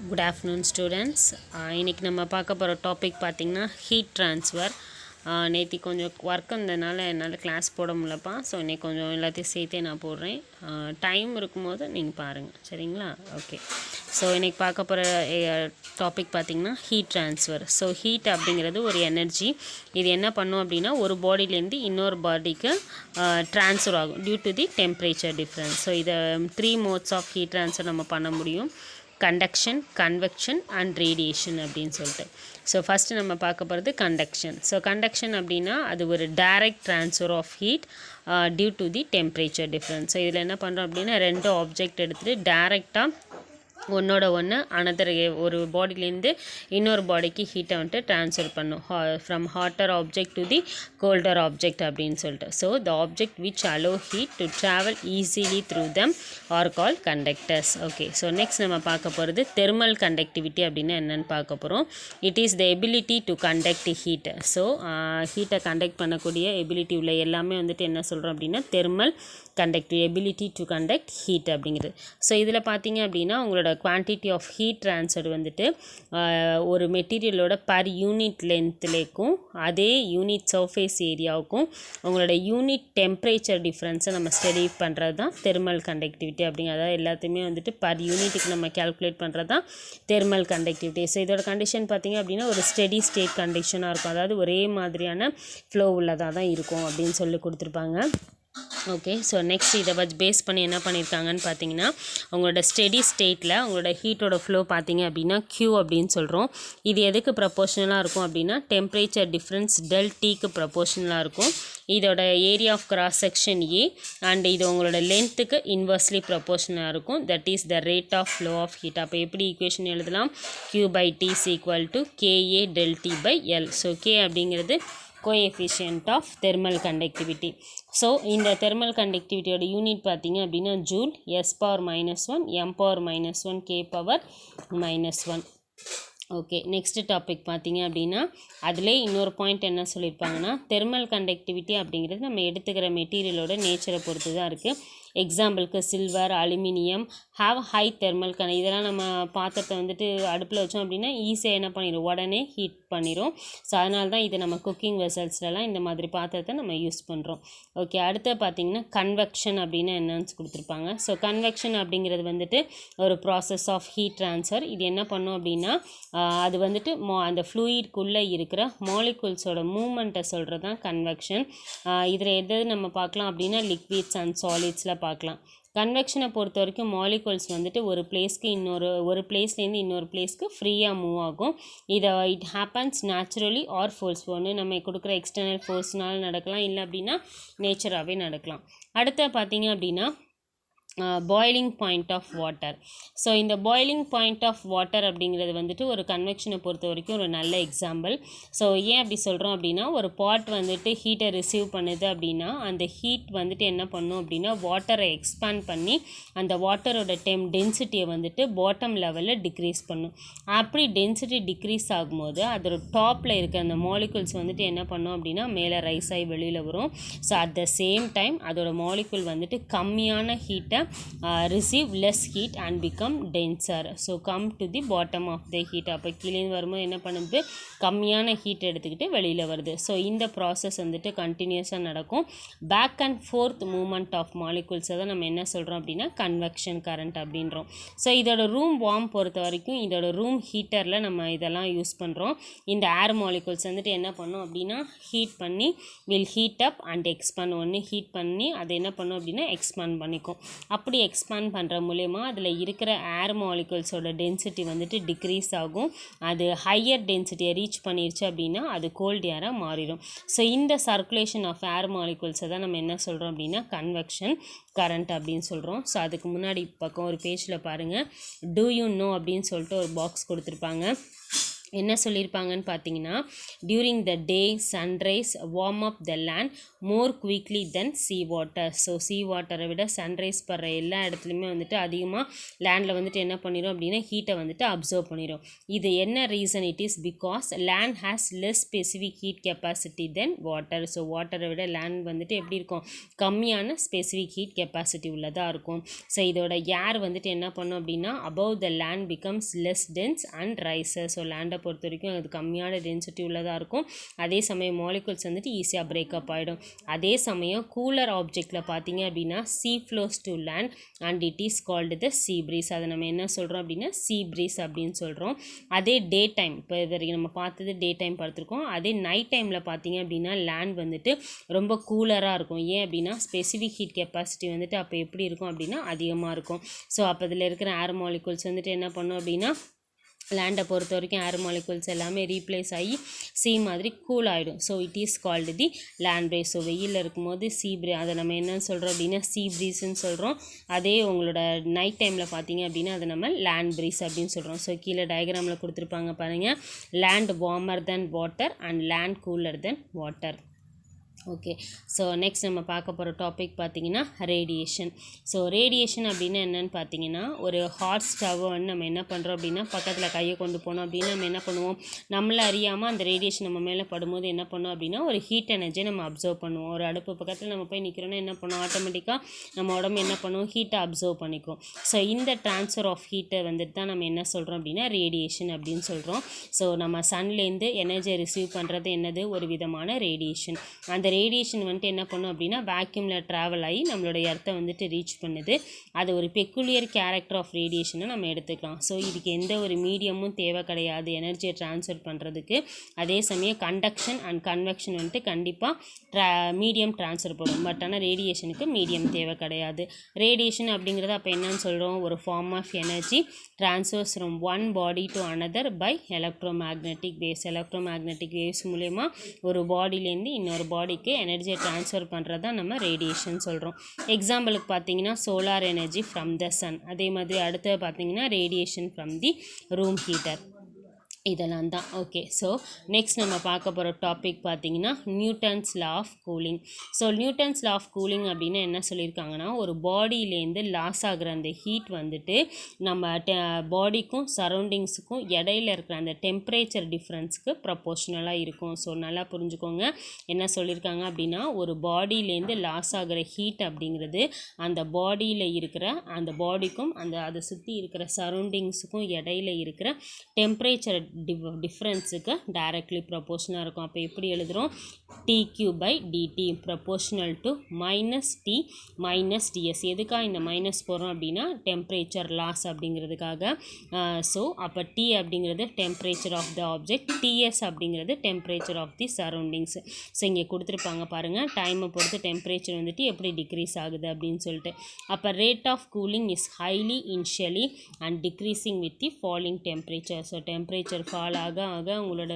Good afternoon students. இன்னைக்கு நம்ம பார்க்க போகிற டாபிக் பார்த்திங்கன்னா ஹீட் ட்ரான்ஸ்ஃபர். நேற்று கொஞ்சம் ஒர்க் இருந்ததுனால என்னால் கிளாஸ் போட முடியலப்பா. ஸோ இன்றைக்கி கொஞ்சம் எல்லாத்தையும் சேர்த்தே நான் போடுறேன். டைம் இருக்கும்போது நீங்கள் பாருங்கள், சரிங்களா? ஓகே. ஸோ இன்றைக்கி பார்க்க போகிற டாபிக் பார்த்திங்கன்னா ஹீட் ட்ரான்ஸ்ஃபர். ஸோ ஹீட் அப்படிங்கிறது ஒரு எனர்ஜி. இது என்ன பண்ணும் அப்படின்னா ஒரு பாடியிலேருந்து இன்னொரு பாடிக்கு ட்ரான்ஸ்ஃபர் ஆகும் due to the temperature difference. So இதை 3 மோட்ஸ் ஆஃப் ஹீட் ட்ரான்ஸ்ஃபர் நம்ம பண்ண முடியும். கண்டக்ஷன், கன்வெக்ஷன் அண்ட் ரேடியேஷன் அப்படின்னு சொல்லிட்டு. ஸோ ஃபஸ்ட்டு நம்ம பார்க்க போகிறது கண்டக்ஷன். ஸோ கண்டக்ஷன் அப்படின்னா அது ஒரு direct transfer of heat due to the temperature difference. So இதில் என்ன பண்ணுறோம் அப்படின்னா 2 ஆப்ஜெக்ட் எடுத்துகிட்டு டைரெக்டாக ஒன்றோட ஒன்று அனதர் ஒரு பாடியிலேருந்து இன்னொரு பாடிக்கு ஹீட்டை வந்துட்டு ட்ரான்ஸ்ஃபர் பண்ணும் from hotter object to the colder object அப்படின்னு சொல்லிட்டு. So the object which allow heat to travel easily through them are call conductors. Okay. So next நம்ம பார்க்க போகிறது தெர்மல் கண்டக்டிவிட்டி அப்படின்னா என்னென்னு பார்க்க போகிறோம். It is the ability to conduct heat. So ஹீட்டை கண்டக்ட் பண்ணக்கூடிய எபிலிட்டி உள்ள எல்லாமே வந்துட்டு என்ன சொல்கிறோம் அப்படின்னா thermal conductive, ability to conduct heat அப்படிங்கிறது. ஸோ இதில் பார்த்தீங்க அப்படின்னா உங்களோட குவான்டிட்டி ஆஃப் ஹீட் ட்ரான்ஸ்ஃபர் வந்துட்டு ஒரு மெட்டீரியலோட பர் யூனிட் லென்த்லேக்கும் அதே யூனிட் சர்ஃபேஸ் ஏரியாவுக்கும் உங்களோட யூனிட் டெம்பரேச்சர் டிஃப்ரென்ஸை நம்ம ஸ்டடி பண்ணுறது தான் தெர்மல் கண்டக்டிவிட்டி அப்படிங்கிறது. அதாவது எல்லாத்தையுமே வந்துட்டு பர் யூனிட்டுக்கு நம்ம கேல்குலேட் பண்ணுறது தான் தெர்மல் கண்டக்டிவிட்டி. ஸோ இதோட கண்டிஷன் பார்த்திங்க அப்படின்னா ஒரு ஸ்டெடி ஸ்டேட் கண்டிஷனாக இருக்கும். அதாவது ஒரே மாதிரியான ஃப்ளோ உள்ளதாக தான் இருக்கும் அப்படின்னு சொல்லி கொடுத்துருப்பாங்க. ஓகே. ஸோ நெக்ஸ்ட் இதை வச்சு பேஸ் பண்ணி என்ன பண்ணியிருக்காங்கன்னு பார்த்தீங்கன்னா உங்களோட ஸ்டெடி ஸ்டேட்டில் உங்களோட ஹீட்டோட ஃப்ளோ பார்த்தீங்க அப்படின்னா Q அப்படின்னு சொல்கிறோம். இது எதுக்கு ப்ரப்போர்ஷனலாக இருக்கும் அப்படின்னா டெம்பரேச்சர் டிஃப்ரென்ஸ் டெல்டிக்கு ப்ரப்போர்ஷனலாக இருக்கும். இதோட area of cross section A and இது உங்களோட லென்த்துக்கு இன்வெர்ஸ்லி ப்ரப்போர்ஷனலாக இருக்கும். That is the rate of flow of heat. அப்போ எப்படி ஈக்குவேஷன் எழுதலாம்? Q/T is equal to KA del T/L. So K அப்படிங்கிறது coefficient of thermal conductivity. So இந்த தெர்மல் கண்டக்டிவிட்டியோட யூனிட் பார்த்தீங்க அப்படின்னா joule, S⁻−1 M⁻−1 K⁻−1. Okay. Next topic பார்த்தீங்க அப்படின்னா அதிலே இன்னொரு பாயிண்ட் என்ன சொல்லியிருப்பாங்கன்னா தெர்மல் கண்டக்டிவிட்டி அப்படிங்கிறது நம்ம எடுத்துக்கிற மெட்டீரியலோட நேச்சரை பொறுத்து தான் இருக்குது. எக்ஸாம்பிளுக்கு silver, aluminium have high thermal இதெல்லாம் நம்ம பாத்திரத்தை வந்துட்டு அடுப்பில் வச்சோம் அப்படின்னா ஈஸியாக என்ன பண்ணிடும், உடனே ஹீட் பண்ணிடும். ஸோ அதனால தான் இது நம்ம குக்கிங் வெசல்ஸ்லாம் இந்த மாதிரி பாத்திரத்தை நம்ம யூஸ் பண்ணுறோம். ஓகே. அடுத்து பார்த்திங்கன்னா கன்வெக்ஷன் அப்படின்னா என்னன்னு கொடுத்துருப்பாங்க. ஸோ கன்வெக்ஷன் அப்படிங்கிறது வந்துட்டு ஒரு ப்ராசஸ் ஆஃப் ஹீட் ட்ரான்ஸ்ஃபர். இது என்ன பண்ணும் அப்படின்னா அது வந்துட்டு அந்த ஃப்ளூயிட்குள்ளே இருக்கிற மாலிகுல்ஸோட மூமெண்ட்டை சொல்கிறது தான் கன்வெக்ஷன். இதில் எது நம்ம பார்க்கலாம் அப்படின்னா லிக்விட்ஸ் அண்ட் சாலிட்ஸில் பார்க்கலாம். கன்வெக்ஷனை பொறுத்த வரைக்கும் மாலிகுல்ஸ் வந்துட்டு ஒரு பிளேஸ்க்கு ஒரு பிளேஸ்லேருந்து இன்னொரு பிளேஸ்க்கு ஃப்ரீயாக மூவ் ஆகும். It happens naturally or force. ஒன்று நம்ம கொடுக்குற எக்ஸ்டர்னல் ஃபோர்ஸ்னால நடக்கலாம், இல்லை அப்படின்னா நேச்சராகவே நடக்கலாம். அடுத்த பார்த்தீங்க அப்படின்னா boiling point of water. So இந்த பாய்லிங் பாயிண்ட் ஆஃப் வாட்டர் அப்படிங்கிறது வந்துட்டு ஒரு கன்வெக்ஷனை பொறுத்த வரைக்கும் ஒரு நல்ல எக்ஸாம்பிள். ஸோ ஏன் அப்படி சொல்கிறோம் அப்படின்னா ஒரு பாட் வந்துட்டு ஹீட்டை ரிசீவ் பண்ணுது அப்படின்னா அந்த ஹீட் வந்துட்டு என்ன பண்ணும் அப்படின்னா வாட்டரை எக்ஸ்பேண்ட் பண்ணி அந்த வாட்டரோட டென்சிட்டியை வந்துட்டு பாட்டம் லெவலில் டிக்ரீஸ் பண்ணும். அப்படி டென்சிட்டி டிக்ரீஸ் ஆகும்போது அதோட டாப்பில் இருக்க அந்த மாலிகுல்ஸ் வந்துட்டு என்ன பண்ணும் அப்படின்னா மேலே ரைஸ் ஆகி வெளியில் வரும். So at the same time அதோட மாலிகுல் வந்துட்டு கம்மியான ஹீட்டை receive less heat and become denser. So come to the bottom of the heat. அப்போ கீழே வரும்போது என்ன பண்ணுது, கம்மியான ஹீட் எடுத்துக்கிட்டு வெளியில் வருது. ஸோ இந்த ப்ராசஸ் வந்துட்டு கண்டினியூஸாக நடக்கும். Back and forth movement of மாலிகுல்ஸை தான் நம்ம என்ன சொல்கிறோம் அப்படின்னா கன்வெக்ஷன் கரண்ட் அப்படின்றோம். ஸோ இதோட ரூம் வார்ம் பொறுத்த வரைக்கும் இதோட ரூம் ஹீட்டரில் நம்ம இதெல்லாம் யூஸ் பண்ணுறோம். இந்த ஏர் மாலிகுல்ஸ் வந்துட்டு என்ன பண்ணோம் அப்படின்னா ஹீட் பண்ணி will heat up and expand. ஒன்று ஹீட் பண்ணி அதை என்ன பண்ணும் அப்படின்னா எக்ஸ்பேண்ட் பண்ணிக்கும். அப்படி எக்ஸ்பேண்ட் பண்ணுற மூலயமா அதில் இருக்கிற ஏர் மாலிகுல்ஸோட டென்சிட்டி வந்துட்டு டிக்ரீஸ் ஆகும். அது ஹையர் டென்சிட்டியை ரீச் பண்ணிருச்சு அப்படின்னா அது கோல்ட் ஏராக மாறிடும். ஸோ இந்த சர்க்குலேஷன் ஆஃப் ஏர் மாலிகுல்ஸை தான் நம்ம என்ன சொல்கிறோம் அப்படின்னா கன்வெக்ஷன் கரண்ட் அப்படின்னு சொல்கிறோம். ஸோ அதுக்கு முன்னாடி பக்கம் ஒரு பேஜில் பாருங்கள், டூ யூ நோ அப்படின்னு சொல்லிட்டு ஒரு பாக்ஸ் கொடுத்துருப்பாங்க. என்ன சொல்லியிருப்பாங்கன்னு பார்த்தீங்கன்னா, during the day sunrise warm up the land more quickly then sea water. So sea வாட்டரை விட சன்ரைஸ் படுற எல்லா இடத்துலையுமே வந்துட்டு அதிகமாக லேண்டில் வந்துட்டு என்ன பண்ணிடும் அப்படின்னா ஹீட்டை வந்துட்டு அப்சர்வ் பண்ணிடும். இது என்ன reason? It is because land has less specific heat capacity then water. So வாட்டரை விட லேண்ட் வந்துட்டு எப்படி இருக்கும்? கம்மியான ஸ்பெசிஃபிக் ஹீட் கெப்பாசிட்டி உள்ளதாக இருக்கும். ஸோ இதோட ஏர் வந்துட்டு என்ன பண்ணும் அப்படின்னா above the land becomes less dense and riser. So லேண்டை பொறுத்த வரைக்கும் அது கம்மியான டென்சிட்டி உள்ளதாக இருக்கும். அதே சமயம் மாலிகுல்ஸ் வந்துட்டு ஈஸியாக பிரேக்கப் ஆகிடும். அதே சமயம் கூலர் ஆப்ஜெக்டில் பார்த்தீங்க அப்படின்னா sea flows to land and it is called the sea breeze. அதை நம்ம என்ன சொல்கிறோம் அப்படின்னா சீ ப்ரீஸ் அப்படின்னு சொல்கிறோம். அதே டே டைம், இப்போ இது வரைக்கும் நம்ம பார்த்தது டே டைம் பார்த்துருக்கோம். அதே நைட் டைமில் பார்த்தீங்க அப்படின்னா லேண்ட் வந்துட்டு ரொம்ப கூலராக இருக்கும். ஏன் அப்படின்னா ஸ்பெசிஃபிக் ஹீட் கெப்பாசிட்டி வந்துட்டு அப்போ எப்படி இருக்கும் அப்படின்னா அதிகமாக இருக்கும். ஸோ அப்போ இதில் இருக்கிற ஏர் மாலிகுல்ஸ் வந்துட்டு என்ன பண்ணும் அப்படின்னா லேண்டை பொறுத்த வரைக்கும் ஏர் மாலிகுல்ஸ் எல்லாமே ரீப்ளேஸ் ஆகி சீ மாதிரி கூல் ஆகிடும். So it is called the land breeze. So வெயிலில் இருக்கும்போது சீ ப்ரீ, அதை நம்ம என்னன்னு சொல்கிறோம் அப்படின்னா சீ ப்ரீஸ்ன்னு சொல்கிறோம். அதே உங்களோட நைட் டைமில் பார்த்தீங்க அப்படின்னா அதை நம்ம லேண்ட் ப்ரீஸ் அப்படின்னு சொல்கிறோம். ஸோ கீழே டயக்ராமில் கொடுத்துருப்பாங்க பாருங்கள், land warmer then water and land cooler then water. Okay, so next நம்ம பார்க்க போகிற டாபிக் பார்த்திங்கன்னா ரேடியேஷன். ஸோ ரேடியேஷன் அப்படின்னா என்னென்னு பார்த்தீங்கன்னா, ஒரு ஹாட் ஸ்டவ்வை வந்து நம்ம என்ன பண்ணுறோம் அப்படின்னா பக்கத்தில் கையை கொண்டு போனோம் அப்படின்னா நம்ம என்ன பண்ணுவோம், நம்மளை அறியாமல் அந்த ரேடியேஷன் நம்ம மேலே படும்போது என்ன பண்ணோம் அப்படின்னா ஒரு ஹீட் எனர்ஜியை நம்ம அப்சர்வ் பண்ணுவோம். ஒரு அடுப்பு பக்கத்தில் நம்ம போய் நிற்கிறோன்னா என்ன பண்ணுவோம், ஆட்டோமேட்டிக்காக நம்ம உடம்பு என்ன பண்ணுவோம், ஹீட்டை அப்சர்வ் பண்ணிக்கும். ஸோ இந்த ட்ரான்ஸ்ஃபர் ஆஃப் ஹீட்டை வந்துட்டு தான் நம்ம என்ன சொல்கிறோம் அப்படின்னா ரேடியேஷன் அப்படின்னு சொல்கிறோம். ஸோ நம்ம சன்லேருந்து எனர்ஜியை ரிசீவ் பண்ணுறது என்னது, ஒரு விதமான ரேடியேஷன். அந்த ரேடியேஷன் வந்துட்டு என்ன பண்ணும் அப்படின்னா வேக்யூமில் ட்ராவல் ஆகி நம்மளோட எர்த்தை வந்துட்டு ரீச் பண்ணுது. அது ஒரு பெக்குலியர் கேரக்டர் ஆஃப் ரேடியேஷனை நம்ம எடுத்துக்கலாம். ஸோ இதுக்கு எந்த ஒரு மீடியமும் தேவை கிடையாது எனர்ஜியை ட்ரான்ஸ்ஃபர் பண்ணுறதுக்கு. அதே சமயம் கண்டக்ஷன் அண்ட் கன்வெக்ஷன் வந்துட்டு கண்டிப்பாக மீடியம் ட்ரான்ஸ்ஃபர் பண்ணும். பட் ஆனால் ரேடியேஷனுக்கு மீடியம் தேவை கிடையாது. ரேடியேஷன் அப்படிங்கிறது அப்போ என்னன்னு சொல்கிறோம், ஒரு form of energy transfers from one body to another by electromagnetic waves. Electromagnetic waves மூலமா ஒரு பாடியிலேருந்து இன்னொரு பாடிக்கு எனர்ஜியை ட்ரான்ஸ்ஃபர் பண்ணுறது தான் நம்ம ரேடியேஷன் சொல்கிறோம். எக்ஸாம்பிளுக்கு பார்த்தீங்கன்னா solar energy from the sun. அதே மாதிரி அடுத்தது பார்த்தீங்கன்னா radiation from the room heater. இதெல்லாம் தான். ஓகே, ஸோ நெக்ஸ்ட் நம்ம பார்க்க போகிற டாபிக் பார்த்தீங்கன்னா Newton's law of cooling. So Newton's law of cooling அப்படின்னா என்ன சொல்லியிருக்காங்கன்னா, ஒரு பாடியிலேருந்து லாஸ் ஆகிற அந்த ஹீட் வந்துட்டு நம்ம பாடிக்கும் சரௌண்டிங்ஸுக்கும் இடையில இருக்கிற அந்த டெம்பரேச்சர் டிஃப்ரென்ஸ்க்கு ப்ரப்போர்ஷனலாக இருக்கும். ஸோ நல்லா புரிஞ்சுக்கோங்க, என்ன சொல்லியிருக்காங்க அப்படின்னா ஒரு பாடியிலேருந்து லாஸ் ஆகிற ஹீட் அப்படிங்கிறது அந்த பாடியில் இருக்கிற அந்த பாடிக்கும் அதை சுற்றி இருக்கிற சரௌண்டிங்ஸுக்கும் இடையில இருக்கிற டெம்பரேச்சர் டிஃப்ரென்ஸுக்கு டைரக்ட்லி ப்ரப்போர்ஷனாக இருக்கும். அப்போ எப்படி எழுதுகிறோம், dq by dt proportional to minus T minus Ts. எதுக்காக இந்த மைனஸ் போகிறோம் அப்படின்னா டெம்பரேச்சர் லாஸ் அப்படிங்கிறதுக்காக. ஸோ அப்போ டி அப்படிங்கிறது temperature of the object, Ts அப்படிங்கிறது temperature of the surroundings. So இங்கே கொடுத்துருப்பாங்க பாருங்கள், டைமை பொறுத்து டெம்பரேச்சர் வந்துட்டு எப்படி டிக்ரீஸ் ஆகுது அப்படின்னு சொல்லிட்டு. அப்போ rate of cooling is highly initially and decreasing with the falling temperature. So temperature fall ஆக ஆக உங்களோட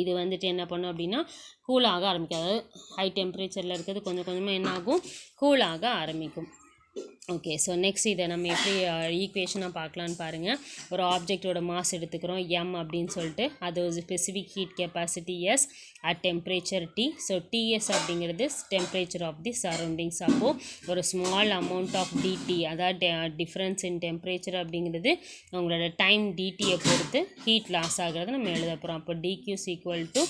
இது வந்துட்டு என்ன பண்ணும் அப்படின்னா கூலாக ஆரம்பிக்கும். அதாவது ஹை டெம்பரேச்சரில் இருக்கிறது கொஞ்சம் கொஞ்சமாக என்ன ஆகும், கூலாக ஆரம்பிக்கும். ஓகே, ஸோ நெக்ஸ்ட் இதை நம்ம எப்படி ஈக்குவேஷனாக பார்க்கலான்னு பாருங்கள். ஒரு ஆப்ஜெக்டோட மாஸ் எடுத்துக்கிறோம் எம் அப்படின்னு சொல்லிட்டு, அது ஒரு specific heat capacity S at temperature T. So TS அப்படிங்கிறது டெம்பரேச்சர் ஆஃப் தி சரௌண்டிங்ஸ். அப்போது ஒரு ஸ்மால் அமௌண்ட் ஆஃப் டிடி, அதாவது டிஃப்ரென்ஸ் இன் டெம்பரேச்சர் அப்படிங்கிறது உங்களோட டைம் டிடியை பொறுத்து ஹீட் லாஸ் ஆகிறத நம்ம எழுத போகிறோம். அப்போ dq is equal to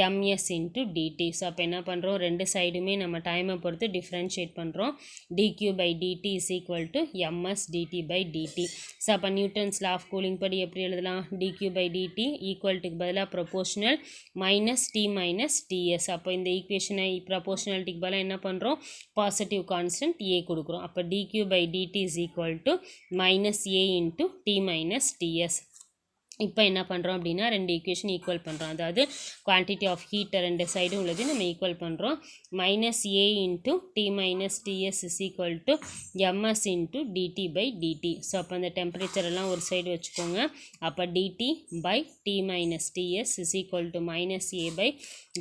MS into DD. So அப்போ என்ன பண்ணுறோம், ரெண்டு சைடுமே நம்ம டைமை பொறுத்து டிஃப்ரென்ஷியேட் பண்ணுறோம். Dq by dt is equal to ms dt by dt. So அப்போ நியூட்டன்ஸ் லா ஆஃப் கூலிங் படி எப்படி எழுதலாம், dq by dt ஈக்குவல்ட்டுக்கு பதிலாக proportional minus T minus Ts. அப்போ இந்த ஈக்குவேஷனை ப்ரொபோஷனாலிட்டிக்கு பதிலாக என்ன பண்ணுறோம், பாசிட்டிவ் கான்ஸ்டன்ட் ஏ கொடுக்குறோம். அப்போ dq by dt is equal to minus A into T minus TS. இப்போ என்ன பண்ணுறோம் அப்படின்னா ரெண்டு ஈக்குவேஷன் ஈக்குவல் பண்ணுறோம். அதாவது குவான்டிட்டி ஆஃப் ஹீட்டை ரெண்டு சைடும் உள்ளது நம்ம ஈக்குவல் பண்ணுறோம். Minus A into T minus DS is equal to MS into DT by DT. So அப்போ அந்த டெம்பரேச்சரெல்லாம் ஒரு சைடு வச்சுக்கோங்க. அப்போ DT by T minus DS is equal to minus A by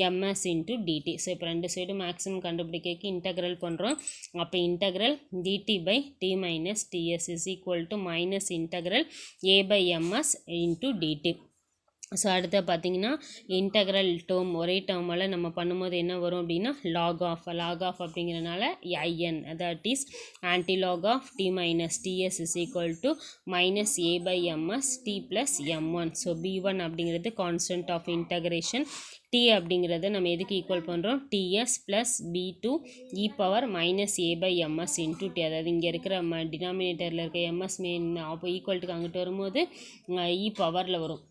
MS into DD. So இப்போ ரெண்டு சைடும் maximum கண்டுபிடிக்க இன்டெக்ரல் பண்ணுறோம். அப்போ integral DT by T minus DS is equal to minus integral A by MS into dt. ஸோ அடுத்து பார்த்தீங்கன்னா integral term ஒரே டேர்மால் நம்ம பண்ணும்போது என்ன வரும் அப்படின்னா லாக் ஆஃப் அப்படிங்கிறனால IN that is anti log of T minus DS is equal to minus A by ms T plus m one. So B one அப்படிங்கிறது கான்ஸ்டன்ட் ஆஃப் இன்டகிரேஷன், டி அப்படிங்கிறத நம்ம எதுக்கு ஈக்குவல் பண்ணுறோம் TS plus B two e power minus A by MS into T. அதாவது இங்கே இருக்கிற டினாமினேட்டரில் இருக்க எம்எஸ் மெயின் அப்போ ஈக்குவல்ட்டுக்கு அங்கிட்டு வரும்போது இ பவரில் வரும்.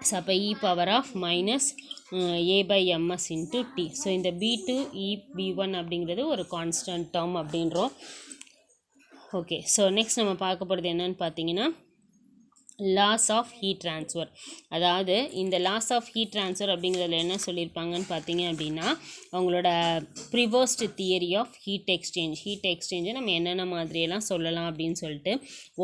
ஸோ அப்போ e power of minus A by MS into T. So இந்த பி2 பி1 அப்படிங்கிறது ஒரு கான்ஸ்டன்ட் டேர்ம் அப்படின்றோம். ஓகே, ஸோ நெக்ஸ்ட் நம்ம பார்க்க போகிறது என்னன்னு பார்த்தீங்கன்னா லாஸ் ஆஃப் ஹீட் ட்ரான்ஸ்ஃபர். அதாவது இந்த லாஸ் ஆஃப் ஹீட் ட்ரான்ஸ்ஃபர் அப்படிங்கிறதுல என்ன சொல்லியிருப்பாங்கன்னு பார்த்தீங்க அப்படின்னா அவங்களோட ப்ரிவோஸ்ட் தியரி ஆஃப் ஹீட் எக்ஸ்சேஞ்சை நம்ம என்னென்ன மாதிரியெல்லாம் சொல்லலாம் அப்படின்னு சொல்லிட்டு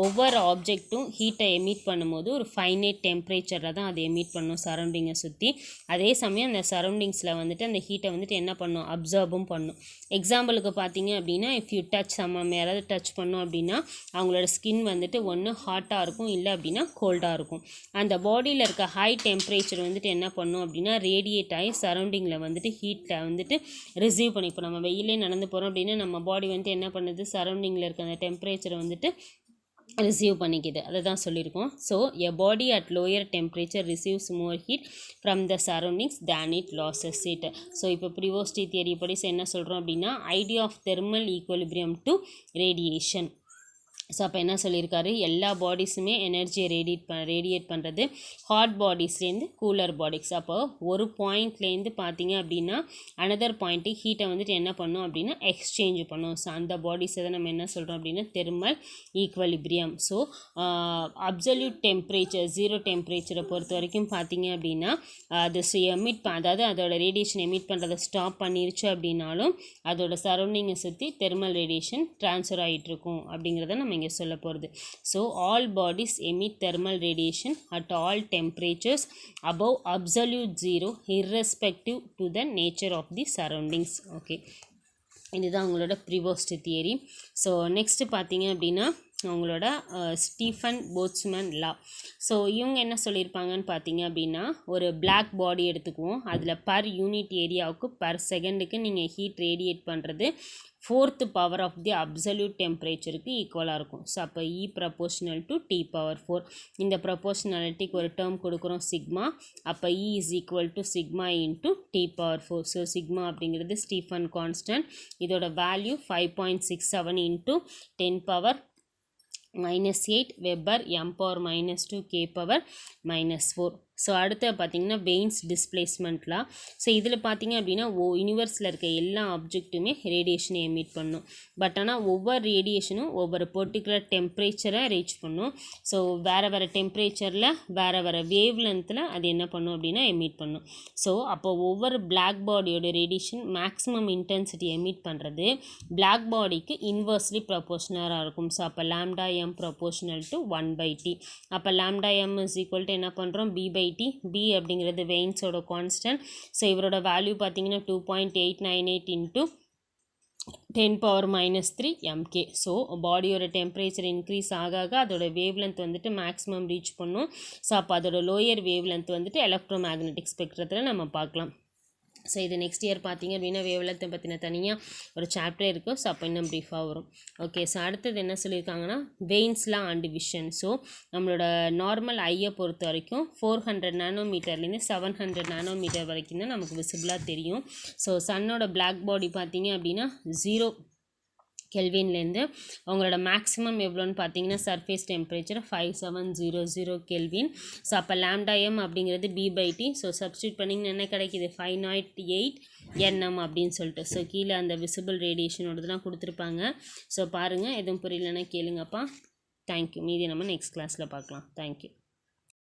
ஒவ்வொரு ஆப்ஜெக்ட்டும் ஹீட்டை எமிட் பண்ணும்போது ஒரு ஃபைனைட் டெம்பரேச்சரில் தான் அதை எமிட் பண்ணும் சரௌண்டிங்கை சுற்றி. அதே சமயம் அந்த சரௌண்டிங்ஸில் வந்துட்டு அந்த ஹீட்டை வந்துட்டு என்ன பண்ணும் அப்சர்வும் பண்ணும். எக்ஸாம்பிளுக்கு பார்த்தீங்க அப்படின்னா இஃப் யூ டச் யாராவது டச் பண்ணோம் அப்படின்னா அவங்களோட ஸ்கின் வந்துட்டு ஒன்று ஹாட்டாக இருக்கும், இல்லை அப்படின்னா கோல்டாக இருக்கும். அந்த பாடியில் இருக்க ஹை டெம்பரேச்சர் வந்துட்டு என்ன பண்ணும் அப்படின்னா ரேடியேட் ஆகி சரௌண்டிங்கில் வந்துட்டு ஹீட்டை வந்துட்டு ரிசீவ் பண்ணி. இப்போ நம்ம வெயிலே நடந்து போகிறோம் அப்படின்னா நம்ம பாடி வந்துட்டு என்ன பண்ணுது சரௌண்டிங்கில் இருக்க அந்த டெம்பரேச்சரை வந்துட்டு ரிசீவ் பண்ணிக்கிது. அதை தான் சொல்லியிருக்கோம். So a body at lower temperature receives more heat from the surroundings than it loses it. So இப்போ ப்ரிவோஸ்டி தியரி படி என்ன சொல்கிறோம் அப்படின்னா idea of thermal equilibrium to radiation. So அப்போ என்ன சொல்லியிருக்காரு எல்லா பாடிஸுமே எனர்ஜியை ரேடியேட் பண்ணுறது ஹாட் பாடிஸ்லேருந்து கூலர் பாடிஸ். அப்போ ஒரு பாயிண்ட்லேருந்து பார்த்தீங்க அப்படின்னா அனதர் பாயிண்ட்டு ஹீட்டை வந்துட்டு என்ன பண்ணும் அப்படின்னா எக்ஸ்சேஞ்ச் பண்ணும். ஸோ அந்த பாடிஸை தான் நம்ம என்ன சொல்கிறோம் அப்படின்னா thermal equilibrium. So absolute temperature zero டெம்பரேச்சரை பொறுத்த வரைக்கும் பார்த்தீங்க அப்படின்னா அது அதாவது அதோட ரேடியேஷன் எமிட் பண்ணுறதை ஸ்டாப் பண்ணிருச்சு அப்படின்னாலும் அதோட சரௌண்டிங்கை சுற்றி தெர்மல் ரேடியேஷன் ட்ரான்ஸ்ஃபர் ஆகிட்டு இருக்கும் அப்படிங்கிறத நம்ம இங்கே சொல்ல போகிறது. So all bodies emit thermal radiation at all temperatures above absolute zero irrespective to the nature of the surroundings. Okay, இதுதான் அவங்களோட ப்ரிவோஸ்ட் தியரி. ஸோ நெக்ஸ்ட்டு பார்த்தீங்க அப்படின்னா அவங்களோட ஸ்டீஃபன் போல்ட்ஸ்மேன் லா. ஸோ இவங்க என்ன சொல்லியிருப்பாங்கன்னு பார்த்தீங்க அப்படின்னா ஒரு பிளாக் பாடி எடுத்துக்குவோம், அதில் பர் யூனிட் ஏரியாவுக்கு பர் செகண்டுக்கு நீங்கள் ஹீட் ரேடியேட் பண்ணுறது 4th power of the absolute டெம்பரேச்சருக்கு ஈக்குவலாக இருக்கும். ஸோ அப்போ E proportional to T power 4. இந்த ப்ரப்போர்ஷனாலிட்டிக்கு ஒரு டேர்ம் கொடுக்குறோம் சிக்மா. அப்போ E is equal to sigma into T power 4. ஸோ சிக்மா அப்படிங்கிறது ஸ்டீஃபன் கான்ஸ்டன்ட், இதோட value 5.67 into 10 power -8 weber m power -2 k power -4. So அடுத்து பார்த்திங்கன்னா வெயின்ஸ் டிஸ்பிளேஸ்மெண்ட்லாம். ஸோ இதில் பார்த்திங்க அப்படின்னா யூனிவர்ஸில் இருக்க எல்லா ஆப்ஜெக்ட்டுமே ரேடியேஷனை எமிட் பண்ணும். பட் ஆனால் ஒவ்வொரு ரேடியேஷனும் ஒவ்வொரு பர்டிகுலர் டெம்பரேச்சரை ரீச் பண்ணும். ஸோ வேறு வேறு டெம்பரேச்சரில் வேறு வேறு வேவ் லென்த்தில் அது என்ன பண்ணும் அப்படின்னா எமிட் பண்ணும். ஸோ அப்போ ஒவ்வொரு பிளாக் பாடியோட ரேடியேஷன் மேக்ஸிமம் இன்டென்சிட்டி எமிட் பண்ணுறது பிளாக் பாடிக்கு இன்வர்ஸ்லி ப்ரொபோஷனலாக இருக்கும். ஸோ அப்போ lambda M proportional to 1/t. அப்போ lambda M is equal to என்ன பண்ணுறோம் b/t. b அப்படிங்கிறது வெயின்ஸோட கான்ஸ்டன்ட். ஸோ இவரோட வேல்யூ பார்த்தீங்கன்னா 2.898 இன்ட்டு 10 பவர் -3 mk. ஸோ பாடியோட டெம்பரேச்சர் இன்க்ரீஸ் ஆக அதோட வேவ் லென்த் வந்துட்டு மேக்ஸிமம் ரீச் பண்ணும். ஸோ அப்போ அதோட லோயர் வேவ் லென்த் வந்துட்டு எலக்ட்ரோ மேக்னெட்டிக் ஸ்பெக்ட்ரத்தில் நம்ம பார்க்கலாம். ஸோ இது நெக்ஸ்ட் இயர் பார்த்தீங்க அப்படின்னா வேவ் லென்த்தை பற்றின தனியாக ஒரு சாப்டர் இருக்கும். ஸோ அப்போ இன்னும் ப்ரீஃபாக வரும். ஓகே, ஸோ அடுத்தது என்ன சொல்லியிருக்காங்கன்னா வெயின்ஸ்லாம் அண்ட் விஷன். ஸோ நம்மளோட நார்மல் ஐயை பொறுத்த வரைக்கும் 400 நானோமீட்டர்லேருந்து 700 நானோமீட்டர் வரைக்கும் தான் நமக்கு விசிபிளாக தெரியும். ஸோ சன்னோட பிளாக் பாடி பார்த்தீங்க அப்படின்னா 0 கெல்வின்லேருந்து அவங்களோட மேக்ஸிமம் எவ்வளோன்னு பார்த்தீங்கன்னா சர்ஃபேஸ் டெம்பரேச்சர் 5700 கெல்வின். ஸோ அப்போ லாம்டா எம் அப்படிங்கிறது b/t. ஸோ சப்ஸ்டியூட் பண்ணிங்கன்னா என்ன கிடைக்கிது 508 nm அப்படின்னு சொல்லிட்டு. ஸோ கீழே அந்த விசிபிள் ரேடியேஷனோடதுலாம் கொடுத்துருப்பாங்க. ஸோ பாருங்கள், எதுவும் புரியலன்னா கேளுங்கப்பா. தேங்க்யூ. மீதி நம்ம நெக்ஸ்ட் கிளாஸில் பார்க்கலாம். தேங்க்யூ.